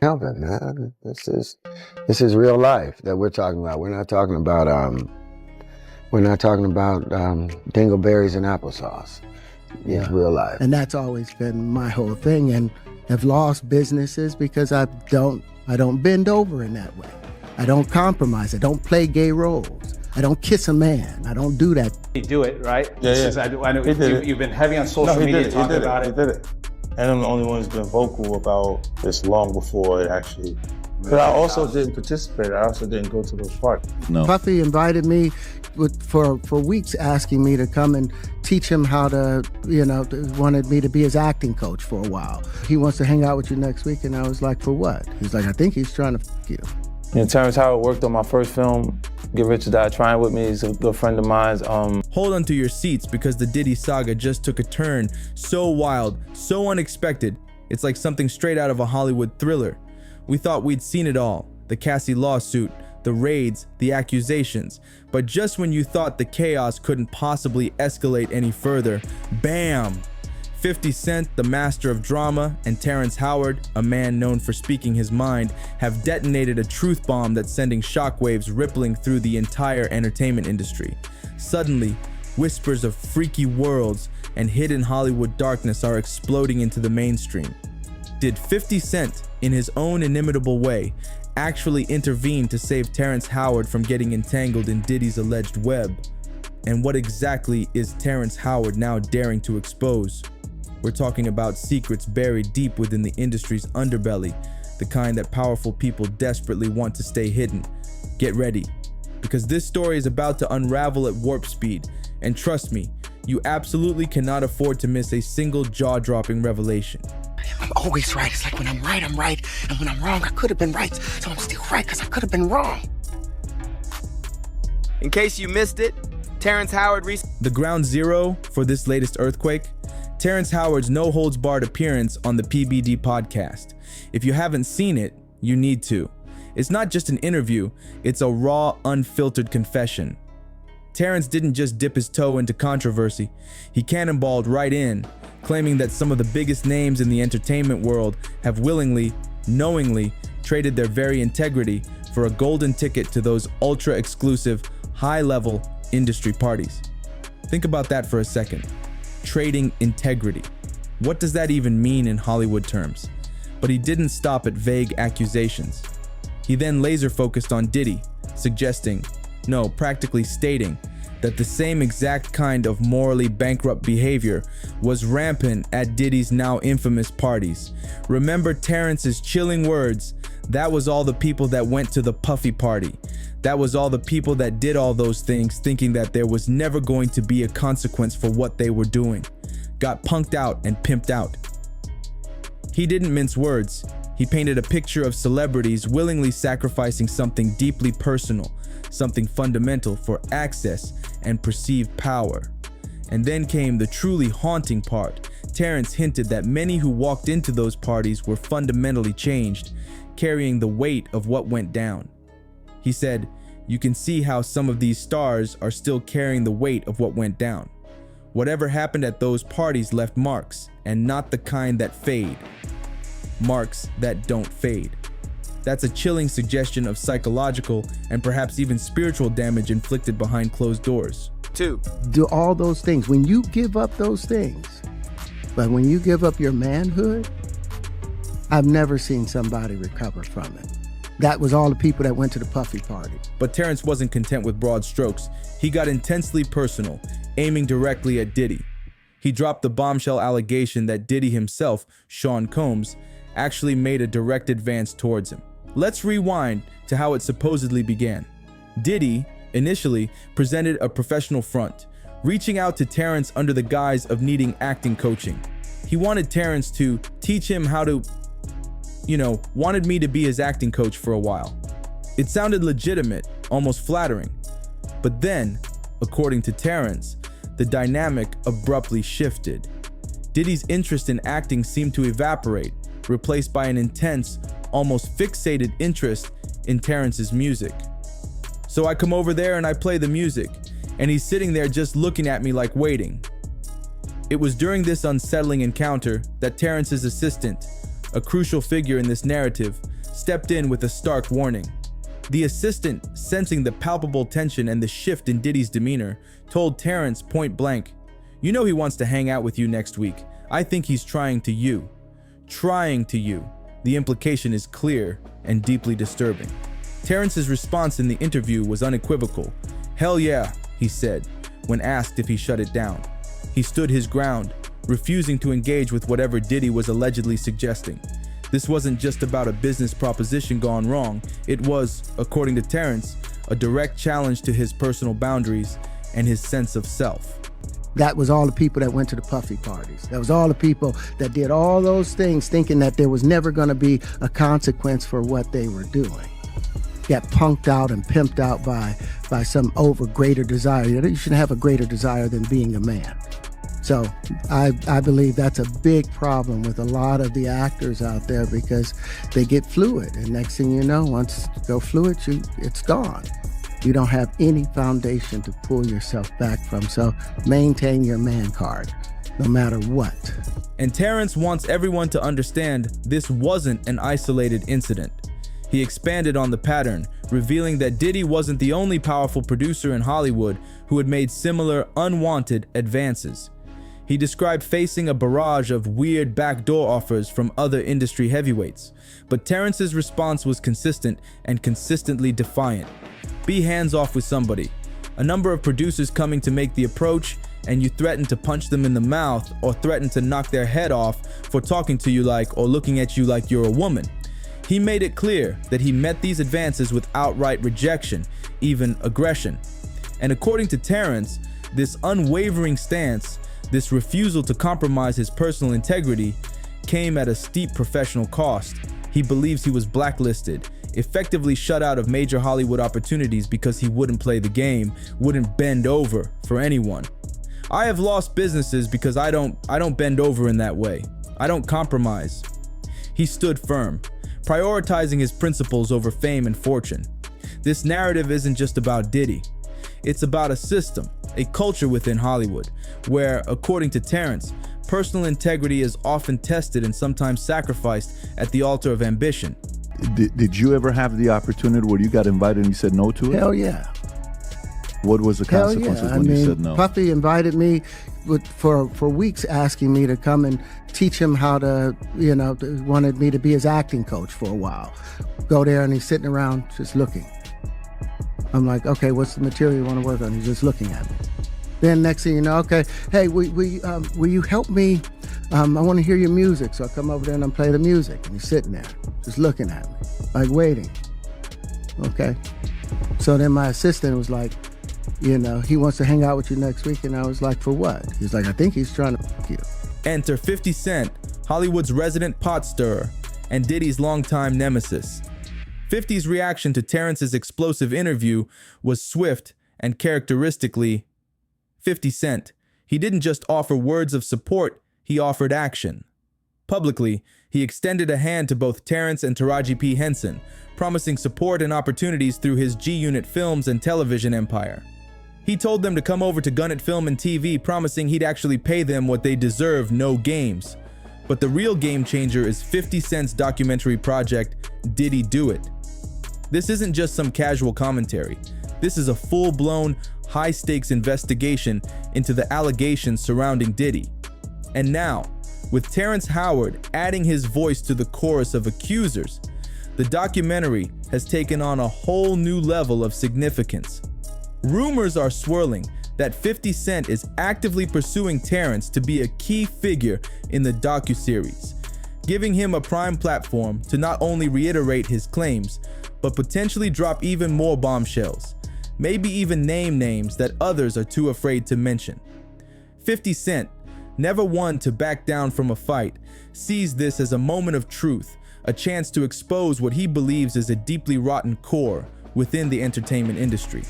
Help it, man. This is real life that we're talking about. We're not talking about dingleberries and applesauce. Yeah. It's real life. And that's always been my whole thing, and have lost businesses because I don't bend over in that way. I don't compromise. I don't play gay roles. I don't kiss a man. I don't do that. You do it, right? Yeah. I know you've been heavy on social media talking about it. He did it. And I'm the only one who's been vocal about this long before it actually. But I also didn't participate. I also didn't go to those parties. No. Puffy invited me for weeks, asking me to come and teach him how to, wanted me to be his acting coach for a while. He wants to hang out with you next week, and I was like, for what? He's like, I think he's trying to f*** you. Terrence Howard worked on my first film, Get Rich or Die Trying with me. He's a good friend of mine. Hold on to your seats, because the Diddy saga just took a turn so wild, so unexpected. It's like something straight out of a Hollywood thriller. We thought we'd seen it all, the Cassie lawsuit, the raids, the accusations. But just when you thought the chaos couldn't possibly escalate any further, bam! 50 Cent, the master of drama, and Terrence Howard, a man known for speaking his mind, have detonated a truth bomb that's sending shockwaves rippling through the entire entertainment industry. Suddenly, whispers of freaky worlds and hidden Hollywood darkness are exploding into the mainstream. Did 50 Cent, in his own inimitable way, actually intervene to save Terrence Howard from getting entangled in Diddy's alleged web? And what exactly is Terrence Howard now daring to expose? We're talking about secrets buried deep within the industry's underbelly, the kind that powerful people desperately want to stay hidden. Get ready, because this story is about to unravel at warp speed, and trust me, you absolutely cannot afford to miss a single jaw-dropping revelation. I'm always right. It's like when I'm right, and when I'm wrong, I could have been right, so I'm still right because I could have been wrong. In case you missed it, Terrence Howard The ground zero for this latest earthquake? Terrence Howard's no-holds-barred appearance on the PBD Podcast. If you haven't seen it, you need to. It's not just an interview, it's a raw, unfiltered confession. Terrence didn't just dip his toe into controversy, he cannonballed right in, claiming that some of the biggest names in the entertainment world have willingly, knowingly traded their very integrity for a golden ticket to those ultra-exclusive, high-level industry parties. Think about that for a second. Trading integrity. What does that even mean in Hollywood terms? But he didn't stop at vague accusations. He then laser focused on Diddy, practically stating that the same exact kind of morally bankrupt behavior was rampant at Diddy's now infamous parties. Remember Terrence's chilling words, "That was all the people that went to the Puffy party. That was all the people that did all those things thinking that there was never going to be a consequence for what they were doing. Got punked out and pimped out." He didn't mince words. He painted a picture of celebrities willingly sacrificing something deeply personal, something fundamental for access and perceived power. And then came the truly haunting part. Terrence hinted that many who walked into those parties were fundamentally changed, carrying the weight of what went down. He said, "You can see how some of these stars are still carrying the weight of what went down. Whatever happened at those parties left marks, and not the kind that fade. Marks that don't fade." That's a chilling suggestion of psychological and perhaps even spiritual damage inflicted behind closed doors. 2. Do all those things. When you give up those things, but when you give up your manhood, I've never seen somebody recover from it. That was all the people that went to the Puffy party. But Terrence wasn't content with broad strokes. He got intensely personal, aiming directly at Diddy. He dropped the bombshell allegation that Diddy himself, Sean Combs, actually made a direct advance towards him. Let's rewind to how it supposedly began. Diddy, initially, presented a professional front, reaching out to Terrence under the guise of needing acting coaching. He wanted Terrence to teach him how to, wanted me to be his acting coach for a while. It sounded legitimate, almost flattering. But then, according to Terrence, the dynamic abruptly shifted. Diddy's interest in acting seemed to evaporate, replaced by an intense, almost fixated interest in Terrence's music. So I come over there and I play the music, and he's sitting there just looking at me like waiting. It was during this unsettling encounter that Terrence's assistant, a crucial figure in this narrative, stepped in with a stark warning. The assistant, sensing the palpable tension and the shift in Diddy's demeanor, told Terrence point blank, "You know he wants to hang out with you next week. I think he's trying to you." Trying to you. The implication is clear and deeply disturbing. Terrence's response in the interview was unequivocal. "Hell yeah," he said, when asked if he shut it down. He stood his ground, refusing to engage with whatever Diddy was allegedly suggesting. This wasn't just about a business proposition gone wrong. It was, according to Terrence, a direct challenge to his personal boundaries and his sense of self. That was all the people that went to the Puffy parties. That was all the people that did all those things thinking that there was never going to be a consequence for what they were doing. Got punked out and pimped out by some greater desire. You shouldn't have a greater desire than being a man. So I believe that's a big problem with a lot of the actors out there because they get fluid. And next thing you know, once you go fluid, it's gone. You don't have any foundation to pull yourself back from. So maintain your man card, no matter what. And Terrence wants everyone to understand this wasn't an isolated incident. He expanded on the pattern, revealing that Diddy wasn't the only powerful producer in Hollywood who had made similar unwanted advances. He described facing a barrage of weird backdoor offers from other industry heavyweights, but Terrence's response was consistent and consistently defiant. Be hands off with somebody. A number of producers coming to make the approach, and you threaten to punch them in the mouth or threaten to knock their head off for talking to you like or looking at you like you're a woman. He made it clear that he met these advances with outright rejection, even aggression. And according to Terrence, this unwavering stance, this refusal to compromise his personal integrity, came at a steep professional cost. He believes he was blacklisted, effectively shut out of major Hollywood opportunities because he wouldn't play the game, wouldn't bend over for anyone. "I have lost businesses because I don't bend over in that way. I don't compromise." He stood firm, prioritizing his principles over fame and fortune. This narrative isn't just about Diddy. It's about a system, a culture within Hollywood, where, according to Terrence, personal integrity is often tested and sometimes sacrificed at the altar of ambition. Did you ever have the opportunity where you got invited and you said no to it? Hell yeah. What was the consequences when you said no? Puffy invited me for weeks, asking me to come and teach him how to, wanted me to be his acting coach for a while. Go there and he's sitting around just looking. I'm like, okay, what's the material you want to work on? He's just looking at me. Then next thing you know, okay, hey, will you help me? I want to hear your music. So I come over there and I play the music. And he's sitting there, just looking at me, like waiting. Okay. So then my assistant was like, he wants to hang out with you next week. And I was like, for what? He's like, I think he's trying to f*** you. Enter 50 Cent, Hollywood's resident pot stirrer, and Diddy's longtime nemesis. 50's reaction to Terrence's explosive interview was swift and characteristically 50 Cent. He didn't just offer words of support, he offered action. Publicly, he extended a hand to both Terrence and Taraji P. Henson, promising support and opportunities through his G-Unit films and television empire. He told them to come over to Gun It Film and TV, promising he'd actually pay them what they deserve, no games. But the real game changer is 50 Cent's documentary project, Diddy Do It. This isn't just some casual commentary. This is a full-blown, high-stakes investigation into the allegations surrounding Diddy. And now, with Terrence Howard adding his voice to the chorus of accusers, the documentary has taken on a whole new level of significance. Rumors are swirling that 50 Cent is actively pursuing Terrence to be a key figure in the docuseries, giving him a prime platform to not only reiterate his claims, but potentially drop even more bombshells, maybe even name names that others are too afraid to mention. 50 Cent, never one to back down from a fight, sees this as a moment of truth, a chance to expose what he believes is a deeply rotten core within the entertainment industry.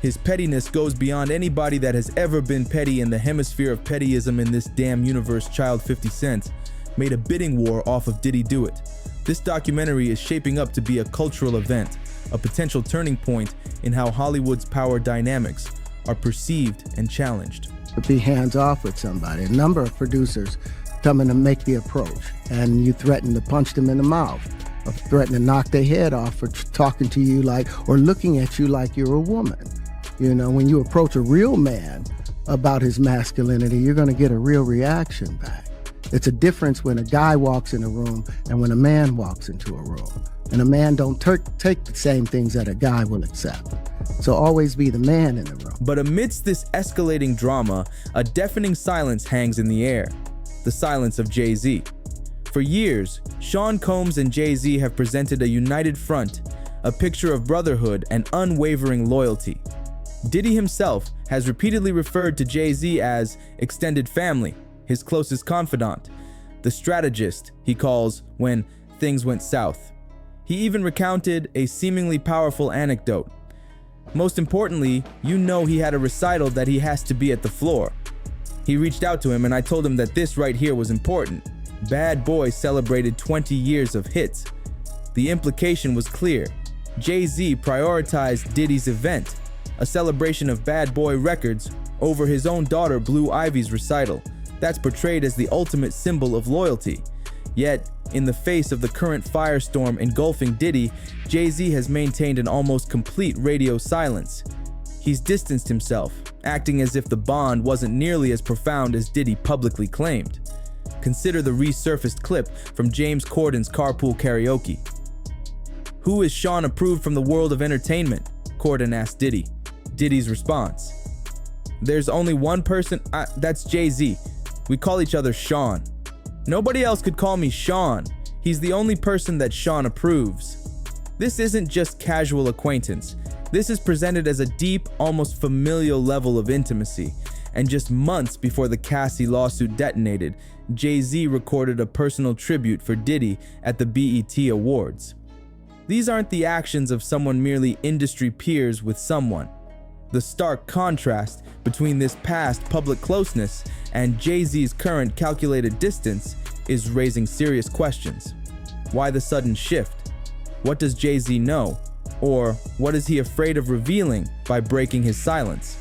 His pettiness goes beyond anybody that has ever been petty in the hemisphere of pettyism in this damn universe. Child 50 Cent made a bidding war off of Diddy Do It. This documentary is shaping up to be a cultural event, a potential turning point in how Hollywood's power dynamics are perceived and challenged. To be hands off with somebody. A number of producers come in to make the approach, and you threaten to punch them in the mouth or threaten to knock their head off for talking to you like, or looking at you like you're a woman. You know, when you approach a real man about his masculinity, you're going to get a real reaction back. It's a difference when a guy walks in a room and when a man walks into a room. And a man don't take the same things that a guy will accept. So always be the man in the room. But amidst this escalating drama, a deafening silence hangs in the air. The silence of Jay-Z. For years, Sean Combs and Jay-Z have presented a united front, a picture of brotherhood and unwavering loyalty. Diddy himself has repeatedly referred to Jay-Z as extended family, his closest confidant, the strategist he calls when things went south. He even recounted a seemingly powerful anecdote. Most importantly, you know he had a recital that he has to be at the floor. He reached out to him and I told him that this right here was important. Bad Boy celebrated 20 years of hits. The implication was clear. Jay-Z prioritized Diddy's event, a celebration of Bad Boy Records, over his own daughter Blue Ivy's recital. That's portrayed as the ultimate symbol of loyalty. Yet, in the face of the current firestorm engulfing Diddy, Jay-Z has maintained an almost complete radio silence. He's distanced himself, acting as if the bond wasn't nearly as profound as Diddy publicly claimed. Consider the resurfaced clip from James Corden's Carpool Karaoke. "Who is Sean approved from the world of entertainment?" Corden asked Diddy. Diddy's response: "There's only one person, that's Jay-Z. We call each other Sean. Nobody else could call me Sean. He's the only person that Sean approves." This isn't just casual acquaintance. This is presented as a deep, almost familial level of intimacy. And just months before the Cassie lawsuit detonated, Jay-Z recorded a personal tribute for Diddy at the BET Awards. These aren't the actions of someone merely industry peers with someone. The stark contrast between this past public closeness and Jay-Z's current calculated distance is raising serious questions. Why the sudden shift? What does Jay-Z know? Or what is he afraid of revealing by breaking his silence?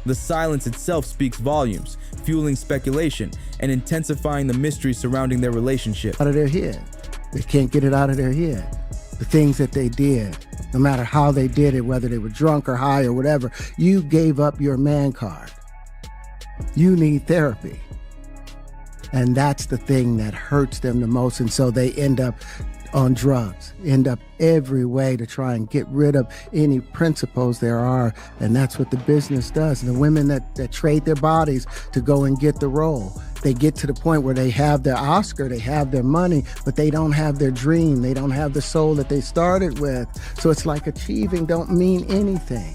The silence itself speaks volumes, fueling speculation and intensifying the mystery surrounding their relationship. Out of their head. They can't get it out of their head. The things that they did, no matter how they did it, whether they were drunk or high or whatever, you gave up your man card. You need therapy. And that's the thing that hurts them the most. And so they end up on drugs, end up every way to try and get rid of any principles there are. And that's what the business does. And the women that trade their bodies to go and get the role, they get to the point where they have their Oscar, they have their money, but they don't have their dream. They don't have the soul that they started with. So it's like achieving don't mean anything.